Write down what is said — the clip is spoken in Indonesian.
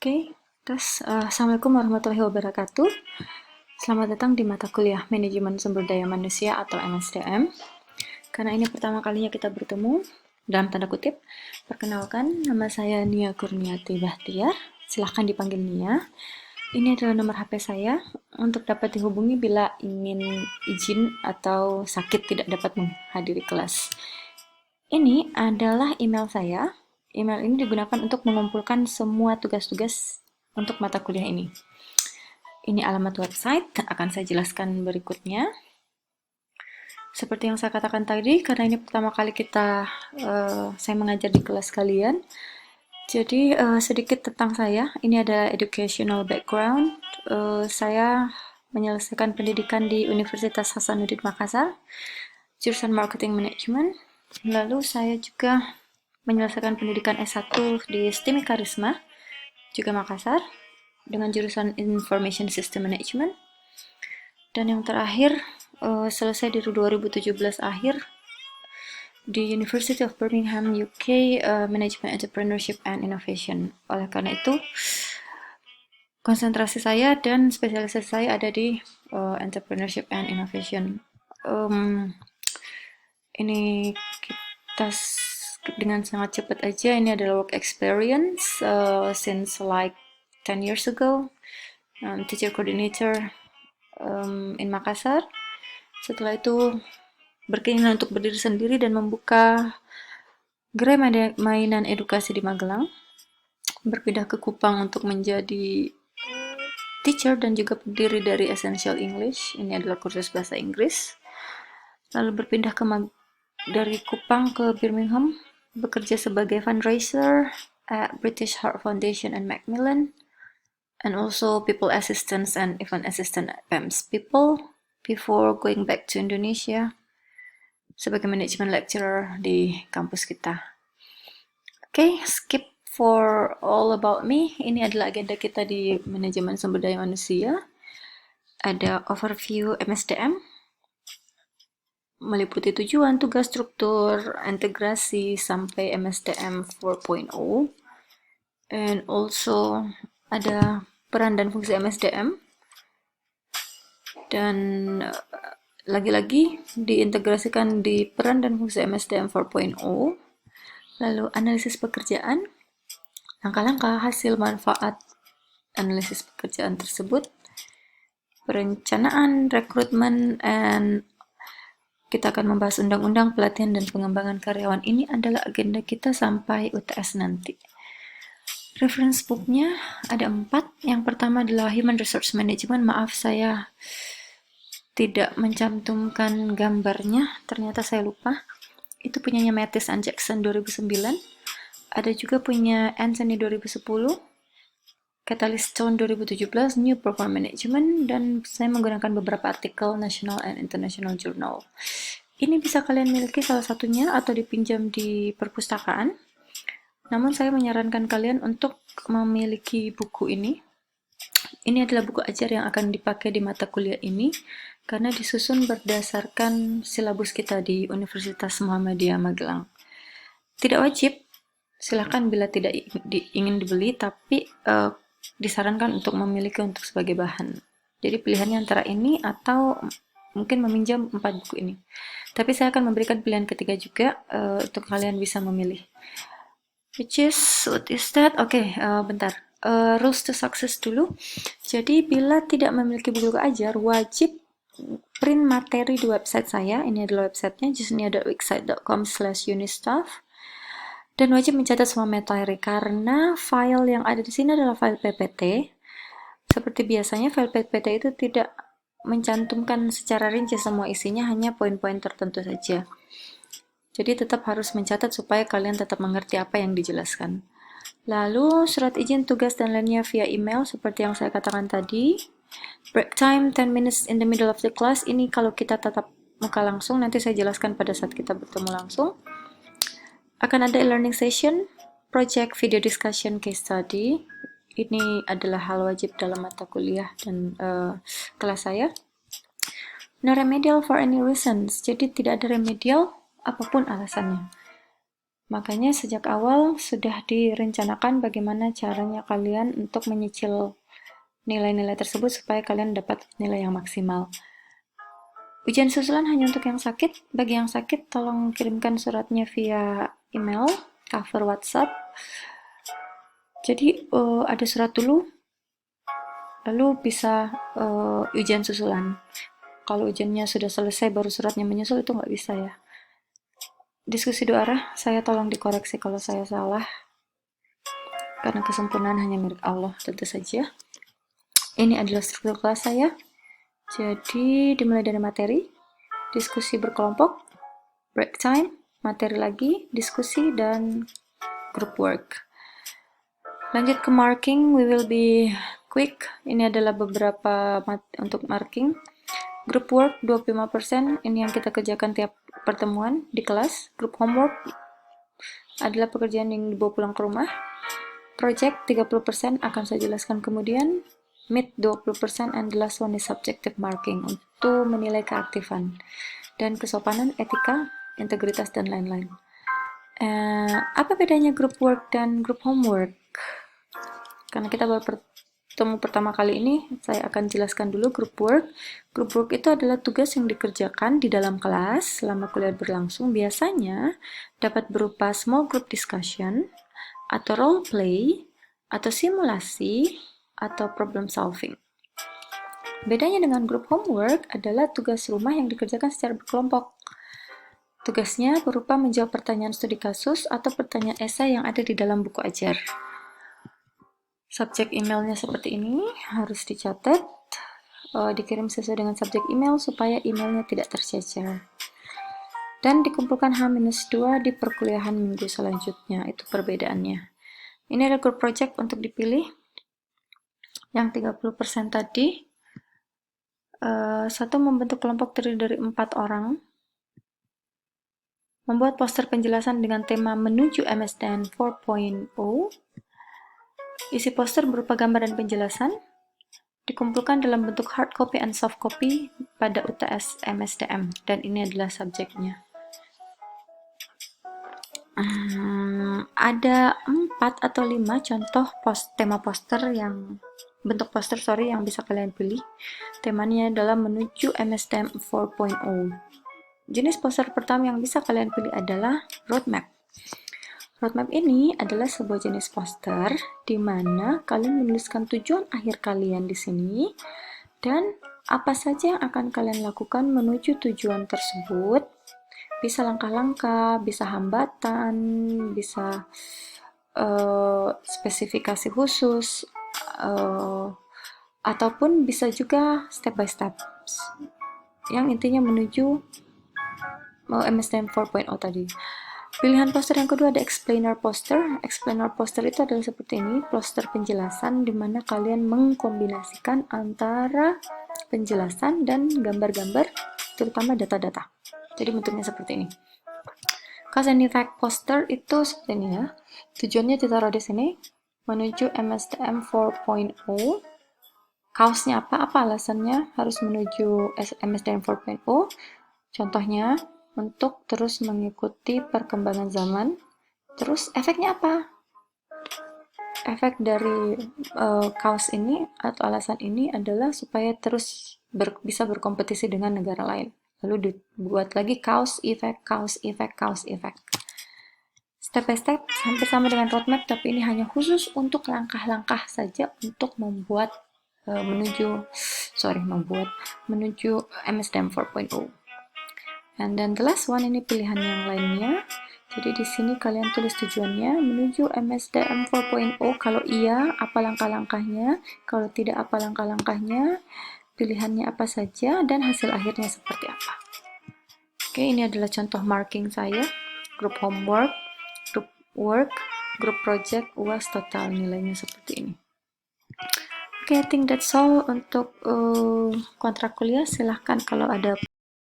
Assalamualaikum warahmatullahi wabarakatuh. Selamat datang di mata kuliah Manajemen Sumber Daya Manusia atau MSDM. Karena ini pertama kalinya kita bertemu, dalam tanda kutip, perkenalkan, nama saya Nia Kurniati Bahtiar. Silahkan dipanggil Nia. Ini adalah nomor HP saya untuk dapat dihubungi bila ingin izin atau sakit tidak dapat menghadiri kelas. Ini adalah email saya. Email ini digunakan untuk mengumpulkan semua tugas-tugas untuk mata kuliah ini. Ini alamat website, akan saya jelaskan berikutnya. Seperti yang saya katakan tadi, karena ini pertama kali saya mengajar di kelas kalian. Jadi sedikit tentang saya. Ini ada educational background. Saya menyelesaikan pendidikan di Universitas Hasanuddin Makassar, jurusan Marketing Management. Lalu saya juga menyelesaikan pendidikan S1 di STIMI Karisma, juga Makassar, dengan jurusan Information System Management. Dan yang terakhir, selesai di 2017 akhir di University of Birmingham, UK, Management Entrepreneurship and Innovation. Oleh karena itu, konsentrasi saya dan spesialisasi saya ada di Entrepreneurship and Innovation. Ini kita dengan sangat cepat aja, ini adalah work experience since like 10 years ago, teacher coordinator in Makassar. Setelah itu berkeinginan untuk berdiri sendiri dan membuka gerai mainan edukasi di Magelang, berpindah ke Kupang untuk menjadi teacher dan juga pendiri dari Essential English. Ini adalah kursus bahasa Inggris. Lalu berpindah dari Kupang ke Birmingham, bekerja sebagai fundraiser at British Heart Foundation and Macmillan, and also people assistance and event assistant at PEMS People, before going back to Indonesia sebagai management lecturer di kampus kita. Skip for all about me. Ini adalah agenda kita di manajemen sumber daya manusia. Ada overview MSDM, meliputi tujuan, tugas, struktur, integrasi sampai MSDM 4.0. And also ada peran dan fungsi MSDM. Dan lagi-lagi diintegrasikan di peran dan fungsi MSDM 4.0. Lalu analisis pekerjaan, langkah-langkah hasil manfaat analisis pekerjaan tersebut, perencanaan, rekrutmen, and kita akan membahas undang-undang pelatihan dan pengembangan karyawan. Ini adalah agenda kita sampai UTS nanti. Reference booknya ada 4. Yang pertama adalah Human Resource Management. Maaf, saya tidak mencantumkan gambarnya. Ternyata saya lupa. Itu punyanya Mattis and Jackson 2009. Ada juga punya Anthony 2010. Catalyst Stone 2017, New Program Management, dan saya menggunakan beberapa artikel national and international journal. Ini bisa kalian miliki salah satunya atau dipinjam di perpustakaan. Namun saya menyarankan kalian untuk memiliki buku ini. Ini adalah buku ajar yang akan dipakai di mata kuliah ini karena disusun berdasarkan silabus kita di Universitas Muhammadiyah Magelang. Tidak wajib, silakan bila tidak ingin dibeli, tapi disarankan untuk memiliki untuk sebagai bahan. Jadi pilihannya antara ini atau mungkin meminjam 4 buku ini. Tapi saya akan memberikan pilihan ketiga juga untuk kalian bisa memilih. What is that? Bentar. Rules to success dulu. Jadi bila tidak memiliki buku ajar, wajib print materi di website saya. Ini adalah websitenya, jusnia.wixsite.com/unistaff. Dan wajib mencatat semua materi karena file yang ada di sini adalah file PPT. Seperti biasanya file PPT itu tidak mencantumkan secara rinci semua isinya, hanya poin-poin tertentu saja. Jadi tetap harus mencatat supaya kalian tetap mengerti apa yang dijelaskan. Lalu surat izin tugas dan lainnya via email seperti yang saya katakan tadi. Break time 10 minutes in the middle of the class. Ini kalau kita tatap muka langsung, nanti saya jelaskan pada saat kita bertemu langsung. Akan ada e-learning session, project, video discussion, case study. Ini adalah hal wajib dalam mata kuliah dan kelas saya. No remedial for any reasons. Jadi tidak ada remedial apapun alasannya. Makanya sejak awal sudah direncanakan bagaimana caranya kalian untuk menyicil nilai-nilai tersebut supaya kalian dapat nilai yang maksimal. Ujian susulan hanya untuk yang sakit. Bagi yang sakit, tolong kirimkan suratnya via email, cover WhatsApp. Jadi ada surat dulu, lalu bisa ujian susulan. Kalau ujiannya sudah selesai baru suratnya menyusul, itu nggak bisa ya. Diskusi dua arah, saya tolong dikoreksi kalau saya salah. Karena kesempurnaan hanya milik Allah, tentu saja. Ini adalah struktur kelas saya. Jadi dimulai dari materi, diskusi berkelompok, break time, materi lagi, diskusi, dan group work. Lanjut ke marking, we will be quick. Ini adalah beberapa untuk marking. Group work 25%, ini yang kita kerjakan tiap pertemuan di kelas. Group homework adalah pekerjaan yang dibawa pulang ke rumah. Project 30% akan saya jelaskan kemudian. Meet 20%, and the last one is subjective marking untuk menilai keaktifan dan kesopanan, etika, integritas, dan lain-lain. Apa bedanya group work dan group homework? Karena kita baru bertemu pertama kali ini, saya akan jelaskan dulu group work. Group work itu adalah tugas yang dikerjakan di dalam kelas selama kuliah berlangsung. Biasanya dapat berupa small group discussion, atau role play, atau simulasi, atau problem solving. Bedanya dengan group homework adalah tugas rumah yang dikerjakan secara berkelompok. Tugasnya berupa menjawab pertanyaan studi kasus atau pertanyaan esai yang ada di dalam buku ajar. Subjek emailnya seperti ini, harus dicatat, dikirim sesuai dengan subjek email supaya emailnya tidak tercecer. Dan dikumpulkan H-2 di perkuliahan minggu selanjutnya, itu perbedaannya. Ini ada group project untuk dipilih. Yang 30% tadi, satu, membentuk kelompok terdiri dari 4 orang, membuat poster penjelasan dengan tema menuju MSDN 4.0. Isi poster berupa gambar dan penjelasan, dikumpulkan dalam bentuk hard copy and soft copy pada UTS MSDM, dan ini adalah subjeknya. Ada 4 atau 5 contoh tema poster yang bentuk poster yang bisa kalian pilih. Temanya adalah menuju MSDM 4.0. Jenis poster pertama yang bisa kalian pilih adalah roadmap. Roadmap ini adalah sebuah jenis poster di mana kalian menuliskan tujuan akhir kalian di sini dan apa saja yang akan kalian lakukan menuju tujuan tersebut. Bisa langkah-langkah, bisa hambatan, bisa spesifikasi khusus, ataupun bisa juga step by step. Yang intinya menuju MSDM 4.0 tadi. Pilihan poster yang kedua ada explainer poster. Explainer poster itu adalah seperti ini, poster penjelasan di mana kalian mengkombinasikan antara penjelasan dan gambar-gambar, terutama data-data. Jadi bentuknya seperti ini. Cause and effect poster itu seperti ini ya. Tujuannya ditaruh di sini, menuju MSDM 4.0. Kaosnya apa? Apa alasannya harus menuju MSDM 4.0? Contohnya, untuk terus mengikuti perkembangan zaman. Terus efeknya apa? Efek dari kaos ini atau alasan ini adalah supaya terus bisa berkompetisi dengan negara lain. Lalu dibuat lagi kaos effect, kaos effect, kaos effect. Step by step hampir sama dengan roadmap, tapi ini hanya khusus untuk langkah-langkah saja untuk menuju MSDM 4.0. And then the last one, ini pilihan yang lainnya. Jadi di sini kalian tulis tujuannya menuju MSDM 4.0. Kalau iya, apa langkah-langkahnya? Kalau tidak, apa langkah-langkahnya? Pilihannya apa saja dan hasil akhirnya seperti apa? Oke, ini adalah contoh marking saya. Group homework, group work, group project, UAS total nilainya seperti ini. Oke, I think that's all untuk kontrak kuliah. Silahkan kalau ada